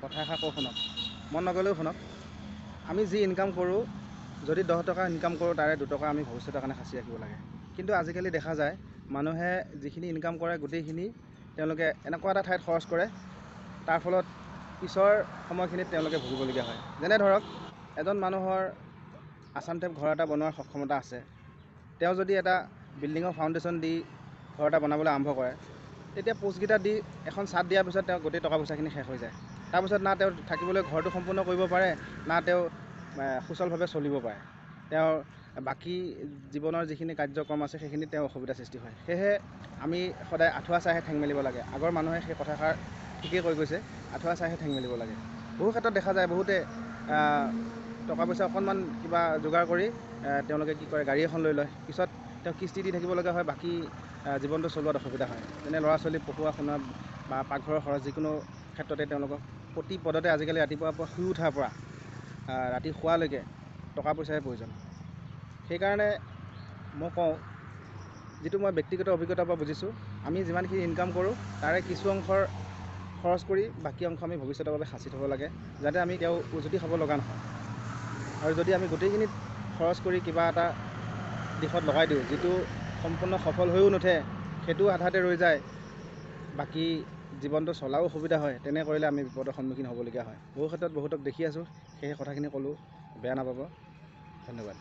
কথা এষাৰ কওঁ শুনক, মন নগ'লেও শুনক। আমি যি ইনকাম কৰোঁ, যদি 10 টকা ইনকাম কৰোঁ, তাৰে 2 টকা আমি ভৱিষ্যতৰ কাৰণে সাঁচি ৰাখিব লাগে। কিন্তু আজিকালি দেখা যায় মানুহে যিখিনি ইনকাম কৰে গোটেইখিনি তেওঁলোকে এনেকুৱা এটা ঠাইত খৰচ কৰে, তাৰ ফলত পিছৰ সময়খিনিত তেওঁলোকে ভুগিবলগীয়া হয়। যেনে ধৰক এজন মানুহৰ আছাম টাইপ ঘৰ এটা বনোৱাৰ সক্ষমতা আছে, তেওঁ যদি এটা বিল্ডিঙৰ ফাউণ্ডেশ্যন দি ঘৰ এটা বনাবলৈ আৰম্ভ কৰে, তেতিয়া পোষ্টকেইটা দি এখন ছাদ দিয়াৰ পিছত তেওঁ গোটেই টকা পইচাখিনি শেষ হৈ যায়। তাৰপিছত না তেওঁ থাকিবলৈ ঘৰটো সম্পূৰ্ণ কৰিব পাৰে, না তেওঁ সুচলভাৱে চলিব পাৰে। তেওঁৰ বাকী জীৱনৰ যিখিনি কাৰ্যক্ৰম আছে সেইখিনিত তেওঁ অসুবিধাৰ সৃষ্টি হয়। সেয়েহে আমি সদায় আঁঠুৱা চাইহে ঠেং মেলিব লাগে। আগৰ মানুহে সেই কথাষাৰ ঠিকেই কৈ গৈছে, আঁঠুৱা চাইহে ঠেং মেলিব লাগে। বহু ক্ষেত্ৰত দেখা যায় বহুতে টকা পইচা অকণমান কিবা যোগাৰ কৰি তেওঁলোকে কি কৰে, গাড়ী এখন লৈ লয়। পিছত তেওঁ কিস্তি দি থাকিব লগা হয়, বাকী জীৱনটো চলোৱাত অসুবিধা হয়। যেনে ল'ৰা ছোৱালী পঢ়ুৱা শুনোৱা বা পাকঘৰৰ খৰচ যিকোনো ক্ষেত্ৰতে তেওঁলোকক প্ৰতি পদতে আজিকালি ৰাতিপুৱাৰ পৰা শুই উঠাৰ পৰা ৰাতি শোৱালৈকে টকা পইচাৰে প্ৰয়োজন। সেইকাৰণে মই কওঁ, যিটো মই ব্যক্তিগত অভিজ্ঞতাৰ পৰা বুজিছোঁ, আমি যিমানখিনি ইনকাম কৰোঁ তাৰে কিছু অংশৰ খৰচ কৰি বাকী অংশ আমি ভৱিষ্যতৰ বাবে সাঁচি থ'ব লাগে, যাতে আমি তেওঁ উজুতি খাব লগা নহয়। আৰু যদি আমি গোটেইখিনি খৰচ কৰি কিবা এটা দিশত লগাই দিওঁ, যিটো সম্পূৰ্ণ সফল হৈও নুঠে, সেইটো আধাতে ৰৈ যায়, বাকী জীৱনটো চলাও অসুবিধা হয়, তেনে কৰিলে আমি বিপদৰ সন্মুখীন হ'বলগীয়া হয়। বহু ক্ষেত্ৰত বহুতক দেখি আছোঁ, সেই কথাখিনি ক'লোঁ, বেয়া নাপাব। ধন্যবাদ।